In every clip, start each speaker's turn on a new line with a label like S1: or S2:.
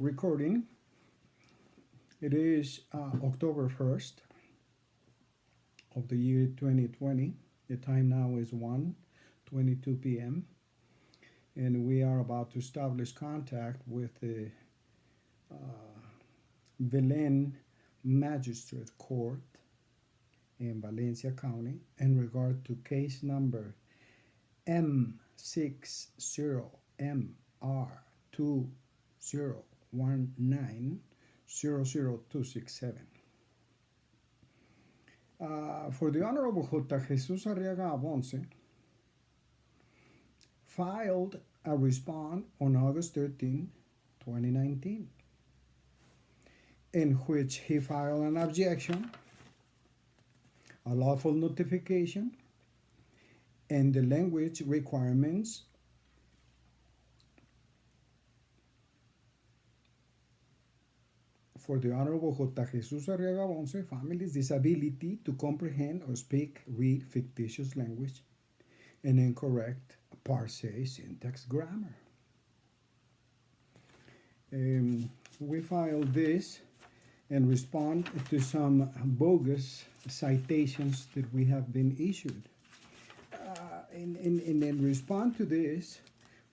S1: recording. It is October 1st of the year 2020. The time now is 1:22 p.m. and we are about to establish contact with the Belen Magistrate Court in Valencia County in regard to case number M-60-MR-2019 00267. For the Honorable Jesús-Arriaga Ponce filed a response on August 13, 2019, in which he filed an objection, a lawful notification, and the language requirements for the Honorable J. Jesús-Arriaga Ponce family's disability to comprehend or speak, read fictitious language and incorrect parse, syntax, grammar. We filed this and respond to some bogus citations that we have been issued. In response to this,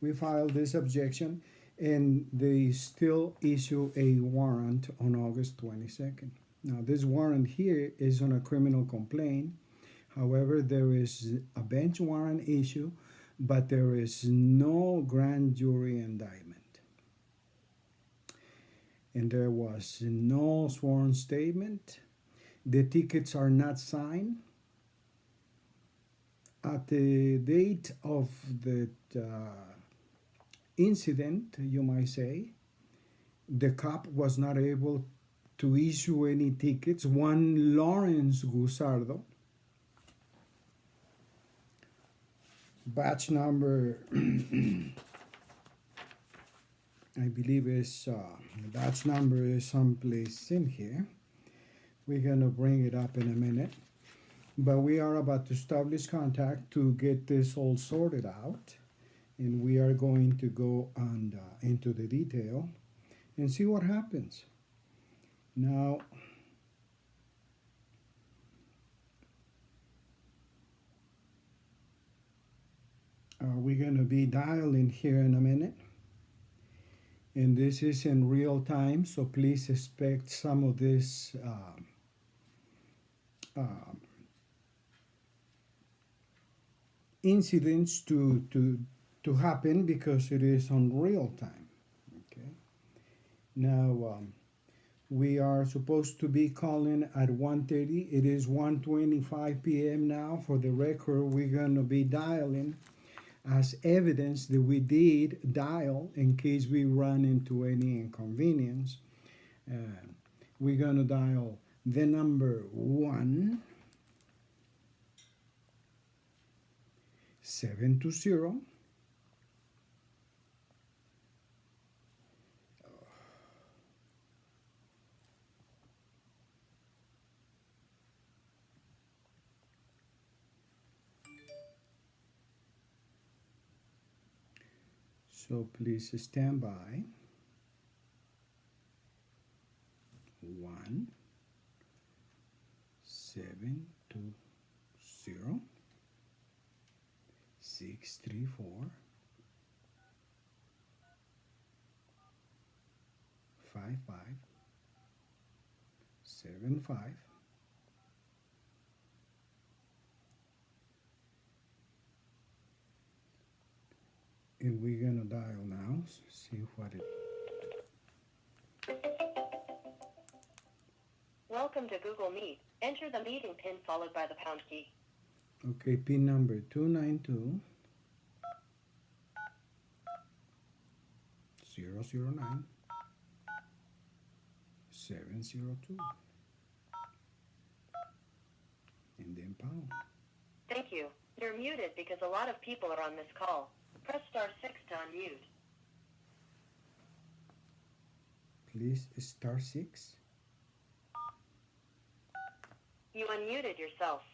S1: we filed this objection, and they still issue a warrant on August 22nd. Now, this warrant here is on a criminal complaint. However, there is a bench warrant issue, but there is no grand jury indictment. And there was no sworn statement. The tickets are not signed. At the date of the incident, you might say, the cop was not able to issue any tickets. One Lawrence Gusardo, batch number, I believe is, batch number is someplace in here. We're gonna bring it up in a minute. But we are about to establish contact to get this all sorted out. And we are going to go on into the detail and see what happens. Now, we're going to be dialing here in a minute. And this is in real time, so please expect some of this incidents to happen because it is on real time. Okay. Now we are supposed to be calling at 1:30. It is 1:25 p.m. now. For the record, we're gonna be dialing as evidence that we did dial in case we run into any inconvenience. We're gonna dial the number 1-720. So please stand by. 1-720-634-5575. And we're gonna dial now, see what it.
S2: Welcome to Google Meet. Enter the meeting pin followed by the pound key.
S1: Okay, pin number 292 009 702. And then pound.
S2: Thank you. You're muted because a lot of people are on this call. Press *6 to unmute.
S1: Please *6.
S2: You unmuted yourself.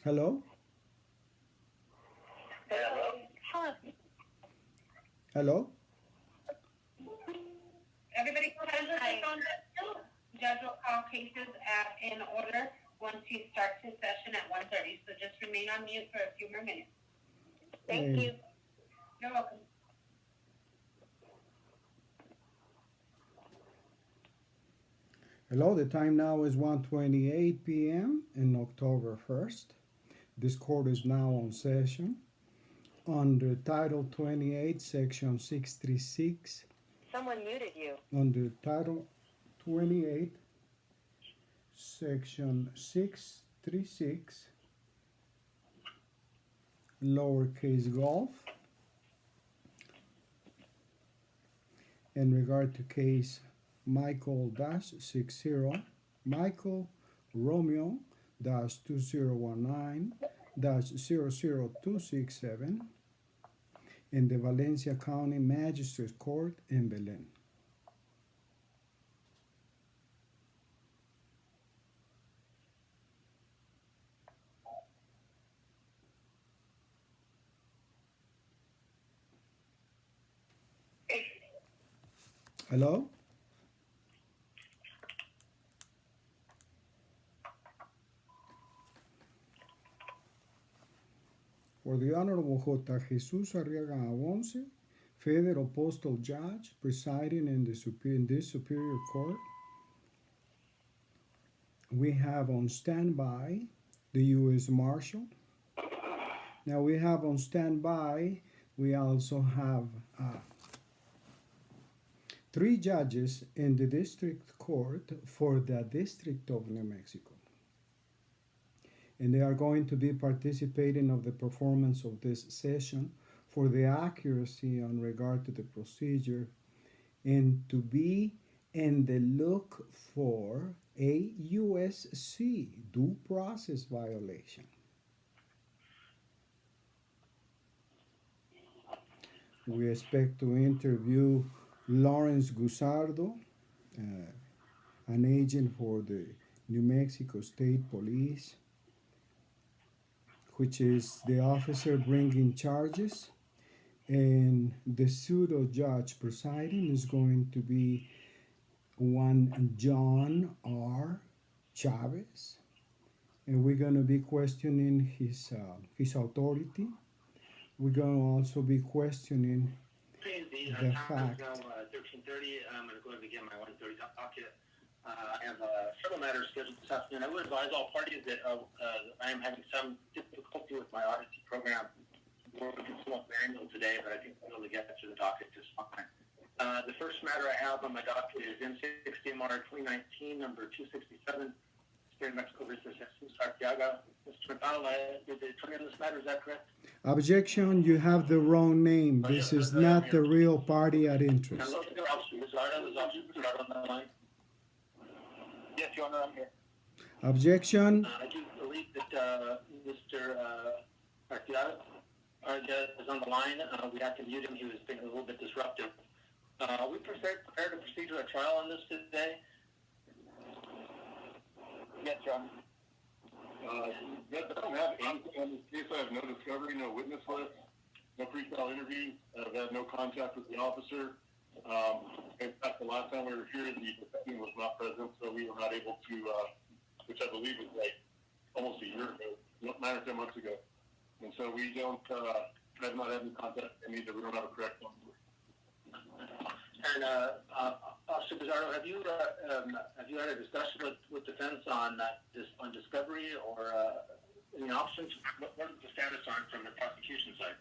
S1: Hello?
S2: Hello.
S1: Hello?
S3: Everybody present on that. Judge will call cases in order once he starts his session at 1:30. So just remain on mute for a few more minutes.
S2: Thank you.
S3: You're welcome.
S1: Hello, the time now is 1:28 p.m. in October 1st. This court is now on session under Title 28, Section 636.
S2: Someone muted you.
S1: Under Title 28, Section 636, lowercase golf, in regard to case Michael-60, Michael Romeo -2019-00267 in the Valencia County Magistrates Court in Belen. Hello? For the Honorable J. Jesús-Arriaga Avonce, Federal Postal Judge presiding in this Superior Court, we have on standby the U.S. Marshal. Now we have on standby, we also have 3 judges in the District Court for the District of New Mexico. And they are going to be participating of the performance of this session for the accuracy on regard to the procedure and to be in the look for a USC due process violation. We expect to interview Lawrence Gusardo, an agent for the New Mexico State Police, which is the officer bringing charges, and the pseudo judge presiding is going to be one John R. Chavez, and we're going to be questioning his authority. We're going to also be questioning the fact.
S4: 13:30. I'm going to go ahead and begin my 1:30 docket. I have several matters scheduled this afternoon. I would advise all parties that I am having some difficulty with my Odyssey program. We're looking somewhat manual today, but I think we'll be able to get to the docket just fine. The first matter I have on my docket is M-60-MR-2019, number 267, State of Mexico versus Jesús-Arriaga. Mr. McDonald, did the attorney on this matter, is that correct?
S1: Objection, you have the wrong name. This is not the real party at interest.
S4: Hello, Officer Lizardo. Is Officer Lizardo on the line? Yes, Your Honor, I'm here.
S1: Objection.
S4: I do believe that Mr. Arriaga is on the line. We have to mute him. He was being a little bit disruptive. We prepared to proceed to a trial on this today. Yes, Your Honor.
S5: I don't have anything on this case. I have no discovery, no witness list, no pre-trial interviews. I've had no contact with the officer. In fact, the last time we were here, the defendant was not present, so we were not able to, which I believe was like almost a year ago, 9 or 10 months ago. And so we don't, have not had any contact, and either we don't have a correct one.
S4: And Officer Pizarro, have you had a discussion with defense on discovery or any options? What is the status on from the prosecution side?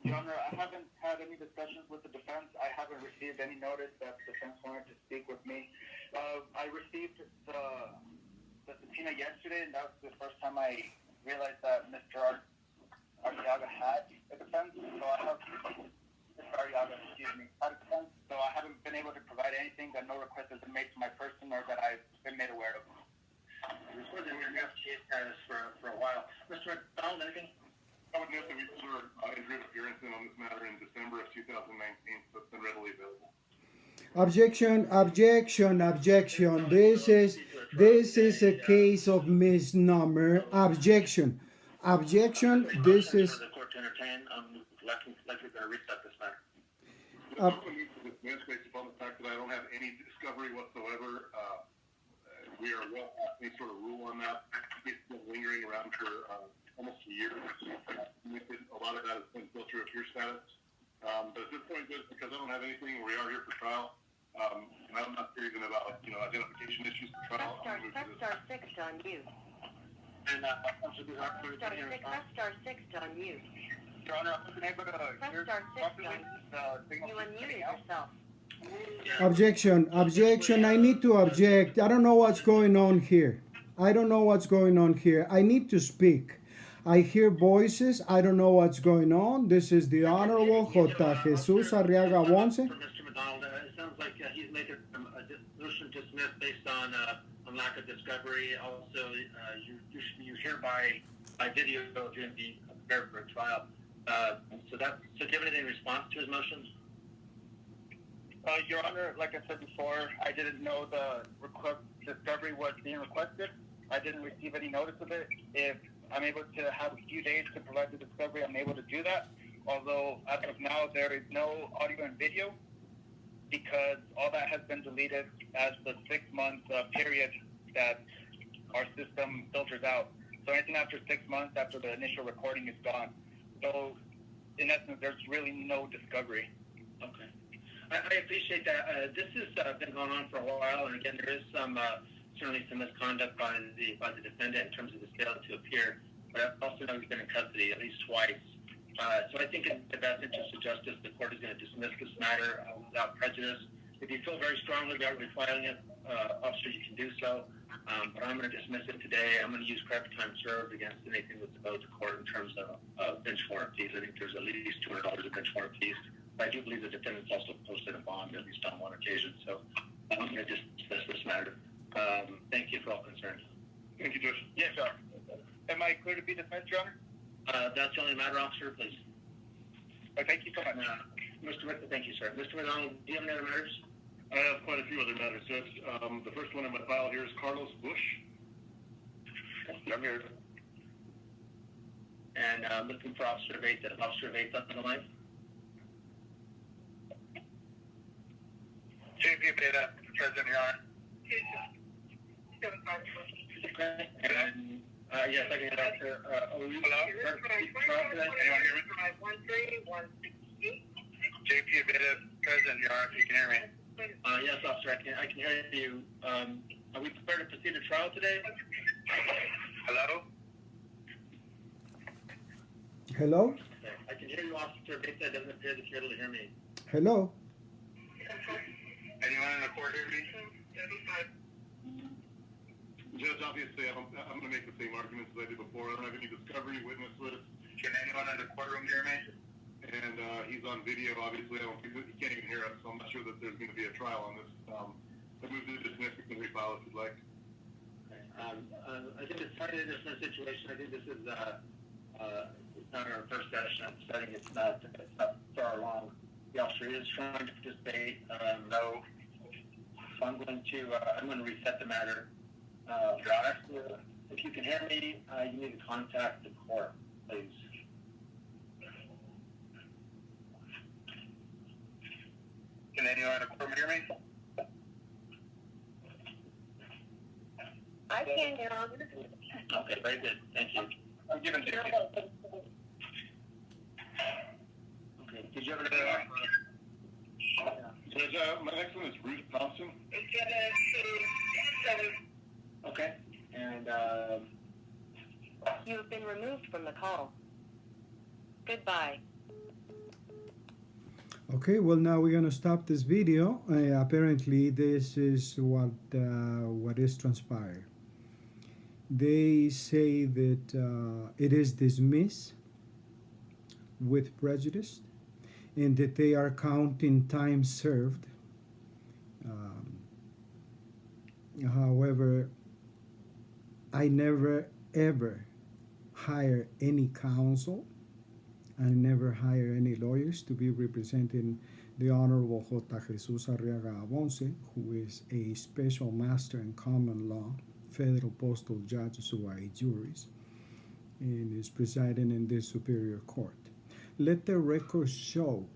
S6: Your Honor, I haven't had any discussions with the defense. I haven't received any notice that the defense wanted to speak with me. I received the subpoena yesterday, and that was the first time I realized that Mr. Arriaga had a defense. So I have Mr. Arriaga, had a defense. So I haven't been able to provide anything, that no request has been made to my person or that I've been made aware of.
S4: This was in your case status for a while. Mr. McDonald, anything?
S5: I would note that we put our injury appearance in on this matter in December of 2019, so it's been readily available.
S1: Objection, objection, objection. This is This is a case of misnomer. Objection. Objection. This is.
S4: For the court to entertain, likely going to reset this matter.
S5: The motion needs to dismiss based upon the fact that I don't have any discovery whatsoever. We are well past any sort of rule on that. It's been lingering around for almost a year. A lot of that has been built through a peer status. But at this point, just because I don't have anything, we are here for trial. And I'm not serious about, identification issues for trial.
S2: Press star 6 to unmute.
S4: And
S2: Press star 6 to unmute.
S6: Your Honor, I wasn't able to
S2: Press
S6: hear
S2: star 6 to
S6: properly.
S2: unmute. You unmuted yourself.
S1: Objection. Objection. I need to object. I don't know what's going on here. I don't know what's going on here. I need to speak. I hear voices. I don't know what's going on. This is the Honorable J. Jesús-Arriaga Once.
S4: For Mr. McDonald, it sounds like he's making a motion to dismiss based on lack of discovery. Also, you hereby by video during the prepared for a trial. So do you have anything in response to his motion?
S6: Your Honor, like I said before, I didn't know the discovery was being requested. I didn't receive any notice of it. If I'm able to have a few days to provide the discovery, I'm able to do that. Although, as of now, there is no audio and video because all that has been deleted as the 6-month period that our system filters out. So anything after 6 months after the initial recording is gone. So, in essence, there's really no discovery.
S4: Okay. I appreciate that. This has been going on for a while, and again, there is certainly some misconduct by the defendant in terms of the failure to appear. But I also know he's been in custody at least twice. So I think in the best interest of justice, the court is going to dismiss this matter without prejudice. If you feel very strongly about refiling it, officer, you can do so. But I'm going to dismiss it today. I'm going to use correct time served against anything that's owed to court in terms of bench warrant fees. I think there's at least $200 of bench warrant fees. But I do believe the defendant's also posted a bond, at least on one occasion. So I'm going to dismiss this matter. Thank you for all concerned.
S5: Thank you, Judge.
S6: Yes, sir. Am I clear to be dismissed, Your Honor?
S4: That's the only matter, officer, please.
S6: Thank you so much.
S4: Thank you, sir. Mr. McDonald, do you have any other matters?
S5: I have quite a few other matters, Judge. The first one in my file here is Carlos Bush.
S6: I'm here.
S4: And looking for Officer Vates on the line.
S6: JP Beta, President, Your Honor.
S4: Okay. And yes, I can answer.
S6: Hello?
S4: Anyone hear me?
S6: JP Beta, President, Your Honor, if you can hear me.
S4: Yes, officer, I can hear you. Are we prepared to proceed to trial today?
S6: Hello?
S1: Hello?
S4: Okay. I can hear you, Officer Vates. It doesn't appear that you're able to hear me.
S1: Hello?
S6: Anyone in the court hear me?
S5: Judge, obviously, I'm going to make the same arguments as I did before. I don't have any discovery, witness list.
S6: Can anyone in the courtroom hear me?
S5: And he's on video, obviously. He can't even hear us, so I'm not sure that there's going to be a trial on this. I move to dismiss. You can refile if you'd like.
S4: Okay. I think it's hard to dismiss the situation. I think this is it's not our first session. It's not far along. The officer is trying to participate. No. So I'm going to reset the matter. If you can hear me, you need to contact the court, please.
S6: Can anyone in the courtroom hear me?
S2: I can hear on.
S4: Okay, very good. Thank you.
S6: I'm giving JP.
S4: Okay. Did you have another?
S5: Judge, my next one is Ruth Thompson.
S4: Okay. And
S2: You have been removed from the call. Goodbye.
S1: Okay, well now we're gonna stop this video. Apparently this is what is transpired. They say that it is dismissed with prejudice and that they are counting time served. However, I never ever hire any counsel. I never hire any lawyers to be representing the Honorable J. Jesús-Arriaga Abonce, who is a special master in common law, federal postal judge sui juris, and is presiding in this superior court. Let the record show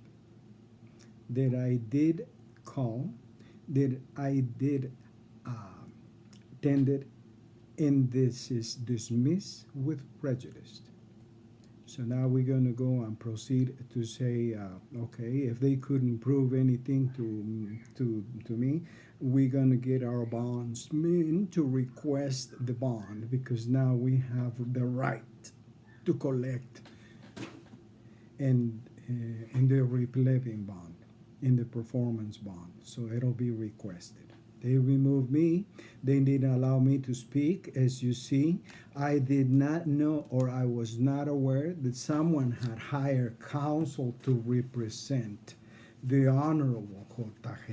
S1: that I did call, that I did tended, and this is dismissed with prejudice. So now we're going to go and proceed to say, okay, if they couldn't prove anything to me, we're going to get our bondsman to request the bond, because now we have the right to collect in the repleving bond, in the performance bond. So it'll be requested. They removed me. They didn't allow me to speak. As you see, I did not know, or I was not aware that someone had hired counsel to represent the Honorable J.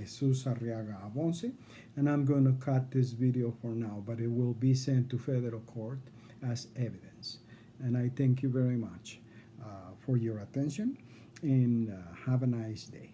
S1: Jesús-Arriaga Abonce. And I'm going to cut this video for now, but it will be sent to federal court as evidence. And I thank you very much for your attention, and have a nice day.